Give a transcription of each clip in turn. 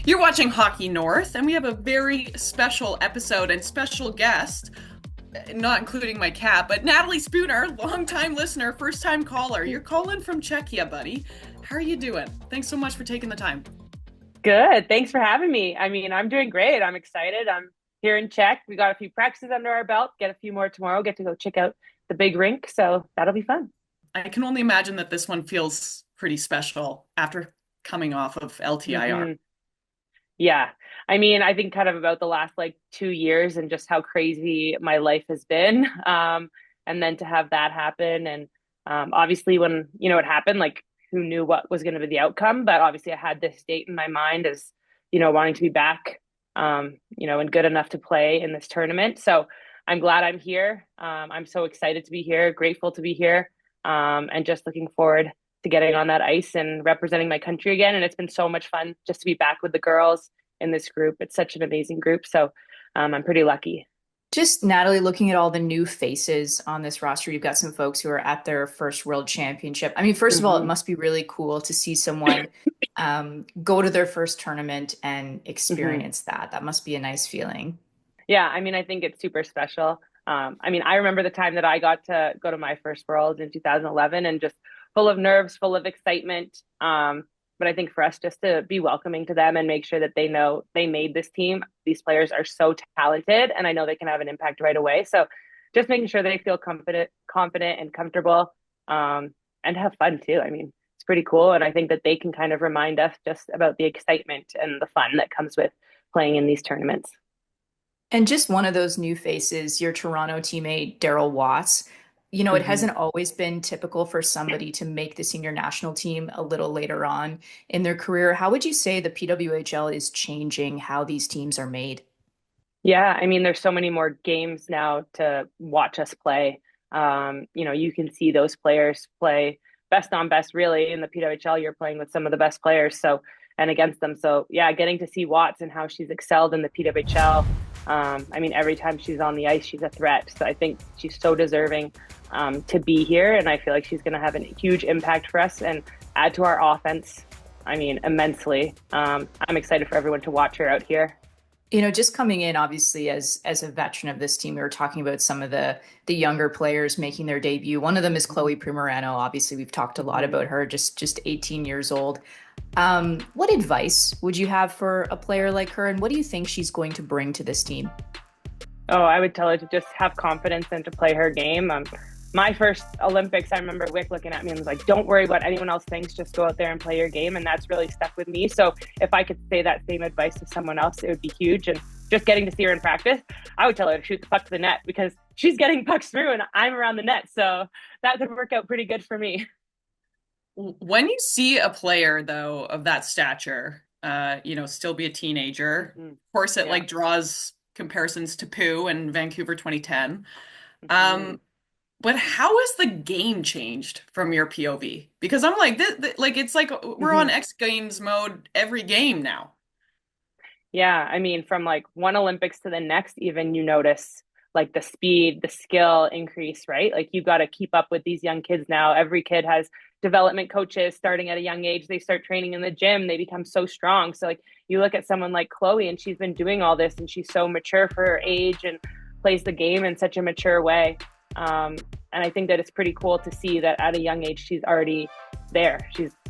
You're watching Hockey North, and we have a very special episode and special guest, not including my cat, but Natalie Spooner, longtime listener, first time caller. You're calling from Czechia, buddy. How are you doing? Thanks so much for taking the time. Good. Thanks for having me. I'm doing great. I'm excited. I'm here in Czech. We got a few practices under our belt, get a few more tomorrow, get to go check out the big rink. So that'll be fun. I can only imagine that this one feels pretty special after coming off of LTIR. hmm Yeah. I think kind of about the last like 2 years and just how crazy my life has been. And then to have that happen. And obviously, when, it happened, like who knew what was going to be the outcome? But obviously, I had this date in my mind as, wanting to be back, and good enough to play in this tournament. So I'm glad I'm here. I'm so excited to be here, grateful to be here, and just looking forward to getting on that ice and representing my country again. And it's been so much fun just to be back with the girls in this group. It's such an amazing group. So I'm pretty lucky. Just Natalie, looking at all the new faces on this roster, you've got some folks who are at their first world championship. I mean, first of all, it hmm must be really cool to see someone go to their first tournament and hmm experience that. That must be a nice feeling. Yeah, I think it's super special. I remember the time that I got to go to my first Worlds in 2011 and just full of nerves, full of excitement. But I think for us just to be welcoming to them and make sure that they know they made this team. These players are so talented and I know they can have an impact right away. So just making sure they feel confident and comfortable, and have fun too. It's pretty cool. And I think that they can kind of remind us just about the excitement and the fun that comes with playing in these tournaments. And just one of those new faces, your Toronto teammate, Daryl Watts. It hmm hasn't always been typical for somebody to make the senior national team a little later on in their career. How would you say the PWHL is changing how these teams are made? Yeah, there's so many more games now to watch us play. You can see those players play best on best, really. In the PWHL, you're playing with some of the best players, so and against them. So yeah, getting to see Watts and how she's excelled in the PWHL. Every time she's on the ice, she's a threat. So I think she's so deserving to be here, and I feel like she's going to have a huge impact for us and add to our offense. Immensely. I'm excited for everyone to watch her out here. Just coming in obviously as a veteran of this team, we were talking about some of the younger players making their debut. One of them is Chloe Primerano. Obviously, we've talked a lot Mhm. about her, just 18 years old. What advice would you have for a player like her, and what do you think she's going to bring to this team? Oh, I would tell her to just have confidence and to play her game. My first Olympics, I remember Wick looking at me and was like, "Don't worry what anyone else thinks. Just go out there and play your game." And that's really stuck with me. So if I could say that same advice to someone else, it would be huge. And just getting to see her in practice, I would tell her to shoot the puck to the net because she's getting pucks through and I'm around the net. So that could work out pretty good for me. When you see a player, though, of that stature, still be a teenager, hmm of course, it Yeah. like draws comparisons to Pooh and Vancouver 2010. hmm Um, But how has the game changed from your POV? Because I'm like, like it's like we're hmm on X Games mode every game now. Yeah, from like one Olympics to the next, even you notice like the speed, the skill increase, right? Like you got to keep up with these young kids now. Every kid has development coaches starting at a young age. They start training in the gym, they become so strong. So, like, you look at someone like Chloe, and she's been doing all this, and she's so mature for her age and plays the game in such a mature way. And I think that it's pretty cool to see that at a young age, she's already there.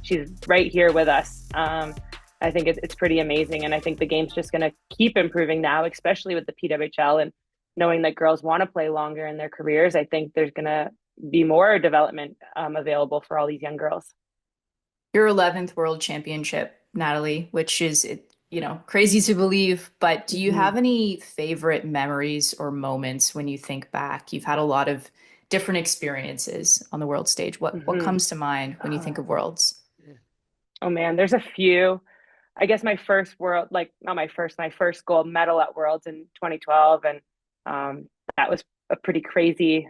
She's right here with us. I think it's pretty amazing. And I think the game's just going to keep improving now, especially with the PWHL and knowing that girls want to play longer in their careers. I think there's going to be more development available for all these young girls. Your 11th World Championship, Natalie, which is, crazy to believe, but do you Mm-hmm. have any favorite memories or moments when you think back? You've had a lot of different experiences on the world stage. What Mm-hmm. comes to mind when you think Oh. of Worlds? Oh man, there's a few. I guess my first world, like not my first gold medal at Worlds in 2012, and that was a pretty crazy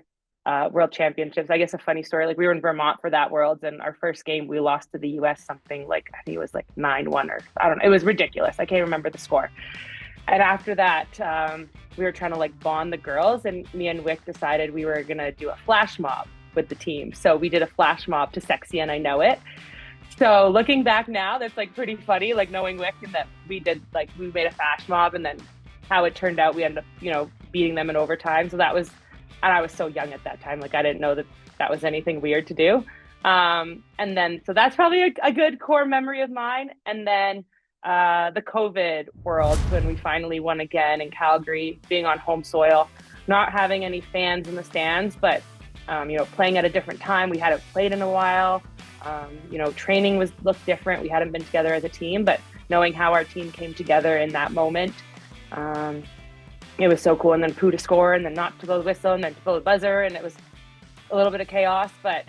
World Championships. I guess a funny story. Like we were in Vermont for that Worlds, and our first game we lost to the U.S. something like I think it was like 9-1 or I don't know. It was ridiculous. I can't remember the score. And after that, we were trying to like bond the girls, and me and Wick decided we were gonna do a flash mob with the team. So we did a flash mob to "Sexy and I Know It." So looking back now, that's like pretty funny, like knowing Wick and that we did like we made a flash mob and then how it turned out we ended up, beating them in overtime. So that was, and I was so young at that time, like I didn't know that that was anything weird to do. And then so that's probably a good core memory of mine. And then the COVID world when we finally won again in Calgary, being on home soil, not having any fans in the stands, but playing at a different time. We hadn't played in a while. Training looked different. We hadn't been together as a team, but knowing how our team came together in that moment, it was so cool. And then Pooh to score, and then not to blow the whistle, and then to blow the buzzer, and it was a little bit of chaos, but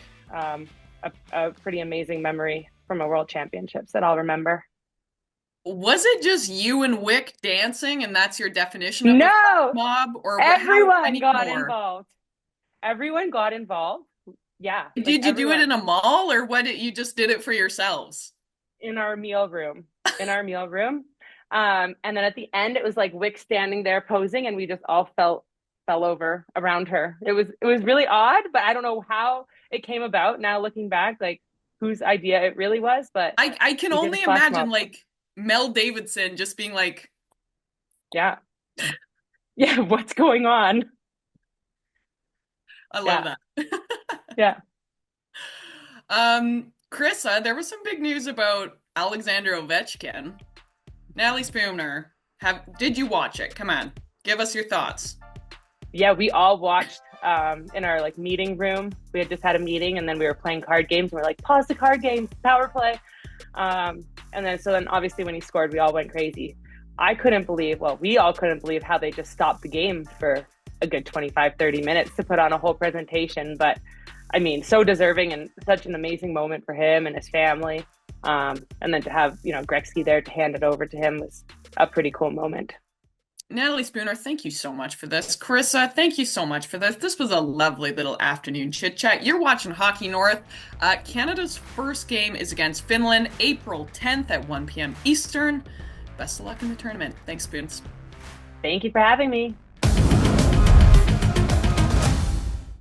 a pretty amazing memory from a World Championships that I'll remember. Was it just you and Wick dancing, and that's your definition of a No, mob, or everyone got more? involved. Everyone got involved. Yeah. Did you do it in a mall, or you just did it for yourselves? In our meal room. In our meal room. And then at the end, it was like Wick standing there posing, and we just all fell over around her. It was really odd, but I don't know how it came about. Now looking back, like whose idea it really was, but I can only imagine like Mel Davidson just being like, yeah, yeah, what's going on? I love that. Yeah. Carissa, there was some big news about Alexander Ovechkin. Natalie Spooner, did you watch it? Come on, give us your thoughts. Yeah, we all watched in our like meeting room. We had just had a meeting, and then we were playing card games. And we're like, pause the card games, power play. And then obviously when he scored, we all went crazy. We all couldn't believe how they just stopped the game for a good 25-30 minutes to put on a whole presentation. But I mean, so deserving, and such an amazing moment for him and his family. And then to have, Gretzky there to hand it over to him was a pretty cool moment. Natalie Spooner, thank you so much for this. Carissa, thank you so much for this. This was a lovely little afternoon chit chat. You're watching Hockey North. Canada's first game is against Finland, April 10th at 1 p.m. Eastern. Best of luck in the tournament. Thanks, Spoons. Thank you for having me.